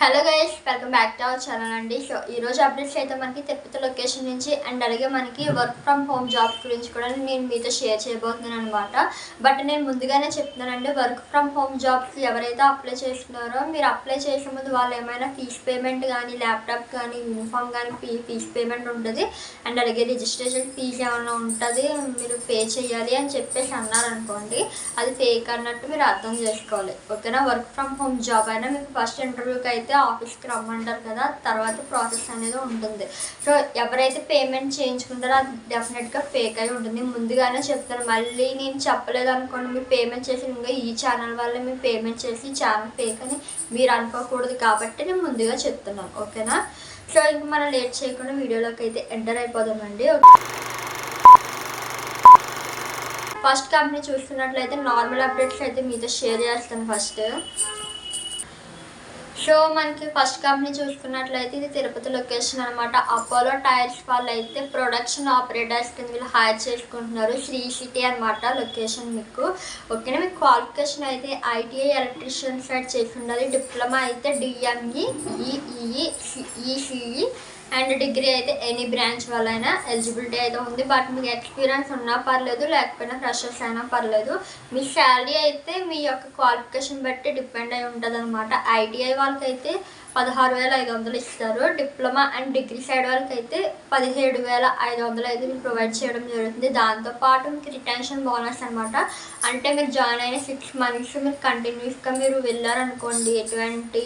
Hello guys, welcome back to our channel అండి. So ఈరోజు updates అయితే మనకి తిరుపతి లొకేషన్ నుంచి అండ్ అలాగే మనకి వర్క్ ఫ్రమ్ హోమ్ జాబ్స్ గురించి కూడా నేను మీతో షేర్ చేయబోతున్నాను అనమాట. బట్ నేను ముందుగానే చెప్తున్నానండి, వర్క్ ఫ్రమ్ హోమ్ జాబ్స్ ఎవరైతే అప్లై చేస్తున్నారో మీరు అప్లై చేసే ముందు వాళ్ళు ఏమైనా ఫీజ్ పేమెంట్ కానీ ల్యాప్టాప్ కానీ యూనిఫామ్ కానీ ఫీజ్ పేమెంట్ ఉంటుంది అండ్ అలాగే రిజిస్ట్రేషన్ ఫీజు ఏమైనా ఉంటుంది, మీరు పే చేయాలి అని చెప్పేసి అన్నారనుకోండి, అది ఫేక్ అన్నట్టు మీరు అర్థం చేసుకోవాలి. ఓకేనా? వర్క్ ఫ్రమ్ హోమ్ జాబ్ అయినా మీకు ఫస్ట్ ఇంటర్వ్యూకి అయితే ఆఫీస్కి రమ్మంటారు కదా, తర్వాత ప్రాసెస్ అనేది ఉంటుంది. సో ఎవరైతే పేమెంట్ చేయించుకుంటారో అది డెఫినెట్గా ఫేక్ అయి ఉంటుంది. ముందుగానే చెప్తాను, మళ్ళీ నేను చెప్పలేదు అనుకోండి, మీరు పేమెంట్ చేసి ఇంకా ఈ ఛానల్ వల్ల మీరు పేమెంట్ చేసి ఛానల్ ఫేక్ అని మీరు అనుకోకూడదు కాబట్టి నేను ముందుగా చెప్తున్నాను. ఓకేనా? సో ఇంక మనం లేట్ చేయకుండా వీడియోలోకి అయితే ఎంటర్ అయిపోదామండి. ఫస్ట్ కంపెనీ చూస్తున్నట్లయితే నార్మల్ అప్డేట్స్ అయితే మీతో షేర్ చేస్తాను ఫస్ట్. సో మనకి ఫస్ట్ కంపెనీ చూసుకున్నట్లయితే ఇది తిరుపతి లొకేషన్ అనమాట. అపోలో టైర్స్ వాళ్ళు అయితే ప్రొడక్షన్ ఆపరేటర్స్ కింద వీళ్ళు హైర్ చేసుకుంటున్నారు. శ్రీ సిటీ అనమాట లొకేషన్ మీకు. ఓకేనా? మీకు క్వాలిఫికేషన్ అయితే ఐటీఐ ఎలక్ట్రీషియన్ సైడ్ చేసి ఉండాలి. డిప్లొమా అయితే DME, EEE, ECE and degree అయితే ఎనీ బ్రాంచ్ వాళ్ళైనా ఎలిజిబిలిటీ అయితే ఉంది. బట్ మీకు ఎక్స్పీరియన్స్ ఉన్నా పర్లేదు, లేకపోయినా ఫ్రెషర్స్ అయినా పర్లేదు. మీ శాలరీ అయితే మీ యొక్క క్వాలిఫికేషన్ బట్టి డిపెండ్ అయి ఉంటుంది అనమాట. ఐటీఐ వాళ్ళకైతే 16,500 ఇస్తారు. డిప్లొమా అండ్ డిగ్రీ సైడ్ వాళ్ళకి అయితే 17,500 అయితే మీరు ప్రొవైడ్ చేయడం జరుగుతుంది. దాంతోపాటు మీకు రిటెన్షన్ బోనస్ అనమాట. అంటే మీరు జాయిన్ అయిన 6 months మీరు కంటిన్యూస్గా మీరు వెళ్ళారనుకోండి, ఎటువంటి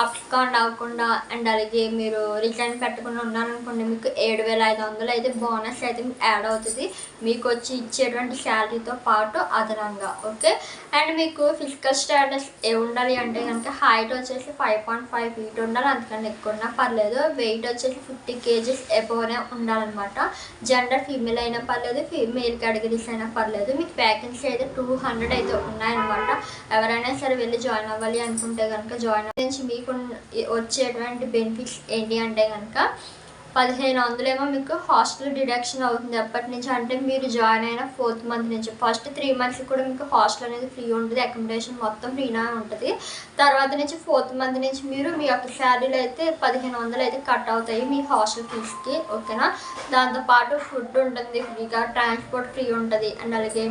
అప్స్కాండ్ అవ్వకుండా అండ్ అలాగే మీరు రిటర్న్ పెట్టకుండా ఉన్నారనుకోండి, మీకు 7,500 అయితే బోనస్ అయితే మీకు యాడ్ అవుతుంది మీకు వచ్చి ఇచ్చేటువంటి శాలరీతో పాటు అదనంగా. ఓకే? అండ్ మీకు ఫిజికల్ స్టేటస్ ఏ ఉండాలి అంటే కనుక హైట్ వచ్చేసి 5.5 feet ఉండాలి, అంతకన్నా ఎక్కువ ఉన్నా పర్లేదు. వెయిట్ వచ్చేసి 50 kgs ఎబోనే ఉండాలన్నమాట. జెండర్ ఫీమేల్ అయినా పర్లేదు, ఫీమేల్ కేటగిరీస్ అయినా పర్లేదు. మీకు వ్యాకెన్సీ అయితే 200 అయితే ఉన్నాయన్నమాట. ఎవరైనా సరే వెళ్ళి జాయిన్ అవ్వాలి అనుకుంటే కనుక జాయిన్ నుంచి మీకు వచ్చేటువంటి బెనిఫిట్స్ ఏంటి అంటే కనుక 1,500 ఏమో మీకు హాస్టల్ డిడక్షన్ అవుతుంది ఎప్పటి నుంచి అంటే మీరు జాయిన్ అయిన 4th month నుంచి. ఫస్ట్ 3 months కూడా మీకు హాస్టల్ అనేది ఫ్రీ ఉంటుంది, అకామిడేషన్ మొత్తం ఫ్రీనే ఉంటుంది. తర్వాత నుంచి 4th month నుంచి మీరు మీ యొక్క శాలరీలో అయితే 1,500 అయితే కట్ అవుతాయి మీ హాస్టల్ ఫీజ్కి. ఓకేనా? దాంతోపాటు ఫుడ్ ఉంటుంది ఫ్రీగా, ట్రాన్స్పోర్ట్ ఫ్రీ ఉంటుంది అండ్ అలాగే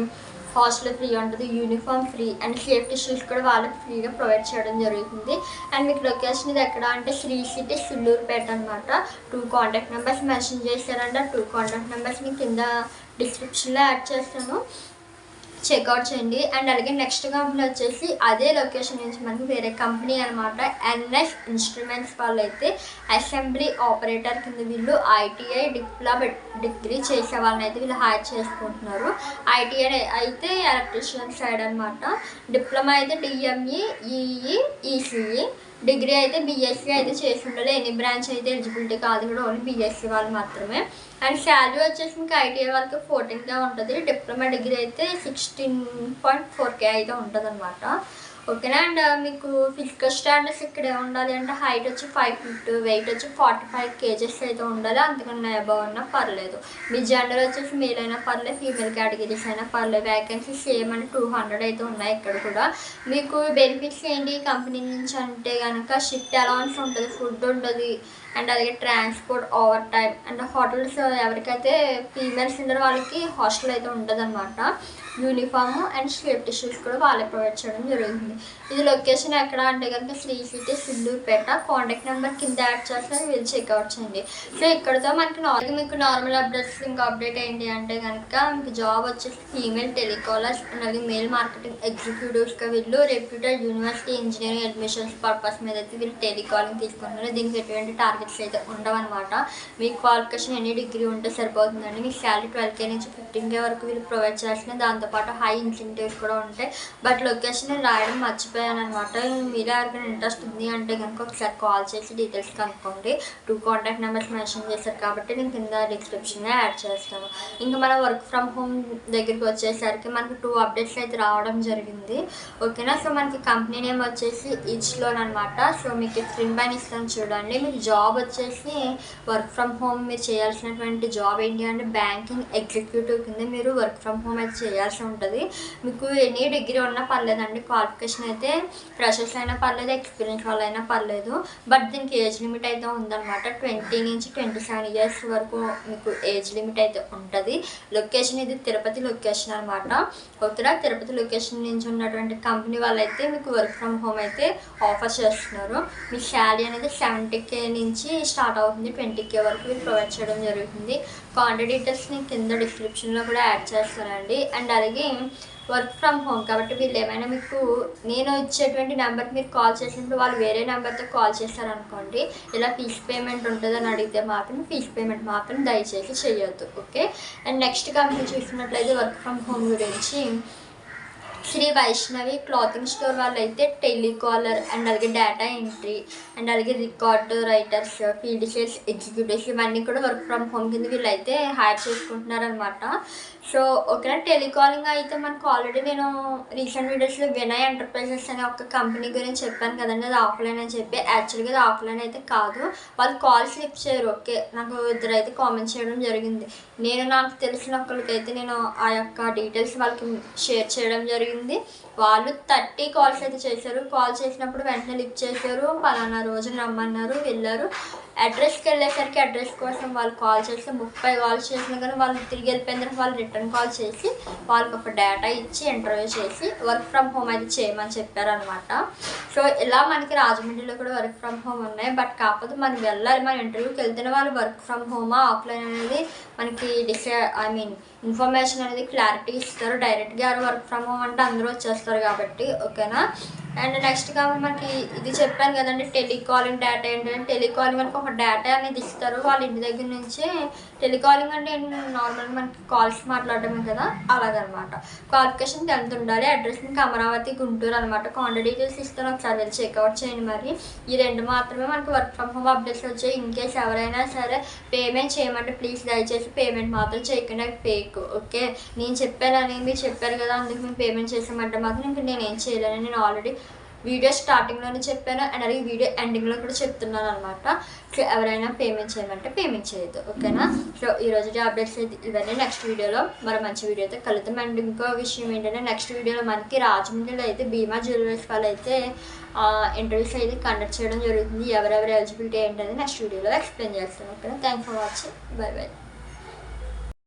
హాస్టల్ ఫ్రీ ఉంటుంది, uniform free and safety shoes కూడా వాళ్ళకి ఫ్రీగా ప్రొవైడ్ చేయడం జరుగుతుంది. అండ్ మీకు లొకేషన్ ఇది ఎక్కడ అంటే శ్రీ సిటీ సుల్లూరుపేట అనమాట. 2 కాంటాక్ట్ నెంబర్స్ మెన్షన్ చేశారంటే 2 కాంటాక్ట్ నెంబర్స్ మీకు కింద డిస్క్రిప్షన్లో యాడ్ చేస్తాను, చెక్అవుట్ చేయండి. అండ్ అలాగే నెక్స్ట్ కంపెనీ వచ్చేసి అదే లొకేషన్ నుంచి మనకి వేరే కంపెనీ అనమాట. ఎన్ఎస్ ఇన్స్ట్రుమెంట్స్ వాళ్ళు అయితే అసెంబ్లీ ఆపరేటర్ కింద వీళ్ళు ఐటీఐ డిప్లొమా డిగ్రీ చేసే వాళ్ళని అయితే వీళ్ళు హైర్ చేసుకుంటున్నారు. ఐటీఐ అయితే ఎలక్ట్రీషియన్ సైడ్ అనమాట. డిప్లొమా అయితే డిఎంఈ, ఈఈ, ఈసీఈ. డిగ్రీ అయితే బీఎస్సీ అయితే చేసి ఉండాలి. ఎనీ బ్రాంచ్ అయితే ఎలిజిబిలిటీ కాదు, కూడా ఓన్లీ బీఎస్సీ వాళ్ళు మాత్రమే. అండ్ శాలరీ వచ్చేసి ఇంకా ఐటీఐ వాళ్ళకి 14K ఉంటుంది. డిప్లొమా డిగ్రీ అయితే 16.4K అయితే ఉంటుంది అనమాట. ఓకేనా? అండ్ మీకు ఫిజికల్ స్టాండర్డ్స్ ఇక్కడ ఉండాలి అంటే హైట్ వచ్చి 5 feet, వెయిట్ వచ్చి 45 kgs అయితే ఉండాలి, అంతకన్నా అబవ్ ఉన్నా పర్లేదు. మీ జెండర్ వచ్చేసి మేల్ అయినా పర్లేదు, ఫీమేల్ కేటగిరీస్ అయినా పర్లేదు. వ్యాకెన్సీ సేమ్ అని 200 అయితే ఉన్నాయి ఇక్కడ కూడా. మీకు బెనిఫిట్స్ ఏంటి కంపెనీ నుంచి అంటే కనుక షిఫ్ట్ అలవెన్స్ ఉంటుంది, ఫుడ్ ఉంటుంది అండ్ అలాగే transport, over time and hotels. ఎవరికైతే ఫీమేల్స్ ఉండరో వాళ్ళకి హాస్టల్ అయితే ఉంటుంది అనమాట. యూనిఫామ్ అండ్ సేఫ్టీ షూస్ కూడా వాళ్ళే ప్రొవైడ్ చేయడం జరుగుతుంది. ఇది లొకేషన్ ఎక్కడ అంటే కనుక శ్రీ సిటీ సుల్లూరుపేట. కాంటాక్ట్ నెంబర్ కింద యాడ్ చేస్తాను, వీళ్ళు చెక్అవుట్ చేయండి. సో ఇక్కడతో మనకి మీకు నార్మల్ అప్డేట్స్ ఇంకా అప్డేట్ ఏంటి అంటే కనుక మీకు జాబ్ వచ్చేసి ఫీమేల్ టెలికాలర్స్ అండ్ అలాగే మెయిల్ మార్కెటింగ్ ఎగ్జిక్యూటివ్స్గా వీళ్ళు reputed university engineering admissions purpose మీద అయితే వీళ్ళు టెలికాలింగ్ తీసుకుంటున్నారు. దీనికి ఎటువంటి టార్గెట్స్ అయితే ఉండవన్నమాట. మీ క్వాలిఫికేషన్ ఎనీ డిగ్రీ ఉంటే సరిపోతుందండి. మీ శాలరీ 12K నుంచి 15K వరకు వీళ్ళు ప్రొవైడ్ చేస్తున్నారు. దాంతోపాటు హై ఇన్సెంటివ్స్ కూడా ఉంటాయి. బట్ లొకేషన్ రాయడం మర్చిపోయాను అనమాట. మీరే ఎవరికైనా ఇంట్రెస్ట్ ఉంది అంటే కనుక ఒకసారి కాల్ చేసి డీటెయిల్స్ కనుక్కోండి. 2 కాంటాక్ట్ నెంబర్స్ మెన్షన్ చేశారు కాబట్టి నేను కింద డిస్క్రిప్షన్లో యాడ్ చేస్తాను. ఇంకా మన వర్క్ ఫ్రమ్ హోమ్ దగ్గరికి వచ్చేసరికి మనకి 2 అప్డేట్స్ అయితే రావడం జరిగింది. ఓకేనా? సో మనకి కంపెనీ నేమ్ వచ్చేసి ఈచ్లోన్ అనమాట. సో మీకు స్క్రీన్ పైన ఇస్తాను చూడండి. మీకు జాబ్ వచ్చేసి వర్క్ ఫ్రమ్ హోమ్ మీరు చేయాల్సినటువంటి జాబ్ ఏంటి అంటే బ్యాంకింగ్ ఎగ్జిక్యూటివ్ కింద మీరు వర్క్ ఫ్రమ్ హోమ్ అయితే చేయాల్సి అవకాశం ఉంటుంది. మీకు ఎనీ డిగ్రీ ఉన్నా పర్లేదండి, క్వాలిఫికేషన్ అయితే ఫ్రెషర్స్ అయినా పర్లేదు, ఎక్స్పీరియన్స్ వాళ్ళైనా పర్లేదు. బట్ దీనికి ఏజ్ లిమిట్ అయితే ఉందన్నమాట. 20 నుంచి 27 ఇయర్స్ వరకు మీకు ఏజ్ లిమిట్ అయితే ఉంటుంది. లొకేషన్ ఇది తిరుపతి లొకేషన్ అనమాట. ఓకేనా, తిరుపతి లొకేషన్ నుంచి ఉన్నటువంటి కంపెనీ వాళ్ళైతే మీకు వర్క్ ఫ్రమ్ హోమ్ అయితే ఆఫర్ చేస్తున్నారు. మీ శాలరీ అనేది 70K నుంచి స్టార్ట్ అవుతుంది, 20K వరకు మీరు ప్రొవైడ్ చేయడం జరుగుతుంది. కాంటాక్ట్ డీటెయిల్స్ నేను కింద డిస్క్రిప్షన్లో కూడా యాడ్ చేస్తానండి. అండ్ అలాగే వర్క్ ఫ్రమ్ హోమ్ కాబట్టి వీళ్ళు ఏమైనా మీకు నేను ఇచ్చేటువంటి నెంబర్కి మీరు కాల్ చేసినప్పుడు వాళ్ళు వేరే నెంబర్తో కాల్ చేశారనుకోండి, ఇలా ఫీజ్ పేమెంట్ ఉంటుందని అడిగితే మాత్రం ఫీజ్ పేమెంట్ మాత్రం దయచేసి చేయొద్దు. ఓకే. అండ్ నెక్స్ట్ కంపెనీ చూసినట్లయితే వర్క్ ఫ్రమ్ హోమ్ గురించి శ్రీ వైష్ణవి క్లాతింగ్ స్టోర్ వాళ్ళు అయితే టెలికాలర్ అండ్ అలాగే డేటా ఎంట్రీ అండ్ అలాగే record writers, field sales executives ఇవన్నీ కూడా వర్క్ ఫ్రమ్ హోమ్ కింద వీళ్ళు అయితే హైర్ చేసుకుంటున్నారనమాట. సో ఓకేనా, టెలికాలింగ్ అయితే మనకు ఆల్రెడీ నేను రీసెంట్ వీడియోస్లో వినయ్ ఎంటర్ప్రైజెస్ అనే ఒక కంపెనీ గురించి చెప్పాను కదండి, అది ఆఫ్లైన్ అని చెప్పి. యాక్చువల్గా అది ఆఫ్లైన్ అయితే కాదు, వాళ్ళు కాల్స్ లిఫ్ట్ చేయరు. ఓకే, నాకు ఇద్దరు అయితే కామెంట్ చేయడం జరిగింది. నాకు తెలిసిన ఒకరికైతే నేను ఆ యొక్క డీటెయిల్స్ వాళ్ళకి షేర్ చేయడం జరిగింది. వాళ్ళు 30 కాల్స్ అయితే చేశారు. కాల్ చేసినప్పుడు వెంటనే లిఫ్ట్ చేశారు, పలానా రోజు రమ్మన్నారు, వెళ్ళారు. అడ్రస్కి వెళ్ళేసరికి అడ్రస్ కోసం వాళ్ళు కాల్ చేస్తే 30 కాల్స్ చేసినా కానీ వాళ్ళు తిరిగి వెళ్ళిపోయిన తర్వాత వాళ్ళు రిటర్న్ కాల్ చేసి వాళ్ళకి ఒక డేటా ఇచ్చి ఇంటర్వ్యూ చేసి వర్క్ ఫ్రమ్ హోమ్ అయితే చేయమని చెప్పారనమాట. సో ఇలా మనకి రాజమండ్రిలో కూడా వర్క్ ఫ్రమ్ హోమ్ ఉన్నాయి. బట్ కాకపోతే మనం వెళ్ళాలి, మన ఇంటర్వ్యూకి వెళ్తేనే వాళ్ళు వర్క్ ఫ్రమ్ హోమా ఆఫ్లైన్ అనేది మనకి ఇన్ఫర్మేషన్ అనేది క్లారిటీ ఇస్తారు. డైరెక్ట్గా వర్క్ ఫ్రమ్ హోమ్ అంటే అందరూ వచ్చేస్తారు కాబట్టి. ఓకేనా. అండ్ నెక్స్ట్ కాబట్టి మనకి ఇది చెప్పాను కదండి, టెలికాలింగ్ డేటా ఏంటంటే టెలికాలింగ్ మనకి ఒక డేటా అనేది ఇస్తారు వాళ్ళ ఇంటి దగ్గర నుంచే. టెలికాలింగ్ అంటే నార్మల్గా మనకి కాల్స్ మాట్లాడడమే కదా, అలాగనమాట. క్వాలిఫికేషన్ 10th ఉండాలి. అడ్రస్ మీకు అమరావతి గుంటూరు అనమాట. కాంటాక్ట్ డీటెయిల్స్ ఇస్తాను, ఒకసారి వెళ్ళి చెక్అవుట్ చేయండి. మరి ఈ 2 మాత్రమే మనకి వర్క్ ఫ్రమ్ హోమ్ అప్డేట్స్ వచ్చాయి. ఇన్ కేస్ ఎవరైనా సరే పేమెంట్ చేయమంటే ప్లీజ్ దయచేసి పేమెంట్ మాత్రం చేయకుండా ఫేక్. ఓకే, నేను చెప్పానని మీరు చెప్పారు కదా అందుకు మేము పేమెంట్ చేసామంటే మాత్రం ఇంకా నేను ఏం చేయలేను. నేను ఆల్రెడీ వీడియో స్టార్టింగ్లోనే చెప్పాను అండ్ అలాగే వీడియో ఎండింగ్లో కూడా చెప్తున్నాను అనమాట. సో ఎవరైనా పేమెంట్ చేయమంటే పేమెంట్ చేయొద్దు. ఓకేనా. సో ఈరోజు అప్డేట్స్ అయితే ఇవన్నీ. నెక్స్ట్ వీడియోలో మరో మంచి వీడియో అయితే కలుద్దాం. అండ్ ఇంకో విషయం ఏంటంటే నెక్స్ట్ వీడియోలో మనకి రాజమండ్రిలో అయితే భీమా జ్యువెలర్స్ వాళ్ళు అయితే ఇంటర్వ్యూస్ అయితే కండక్ట్ చేయడం జరుగుతుంది. ఎవరెవరు ఎలిజిబిలిటీ ఏంటనేది నెక్స్ట్ వీడియోలో ఎక్స్ప్లెయిన్ చేస్తాను. ఓకేనా. Thanks for watching. By by.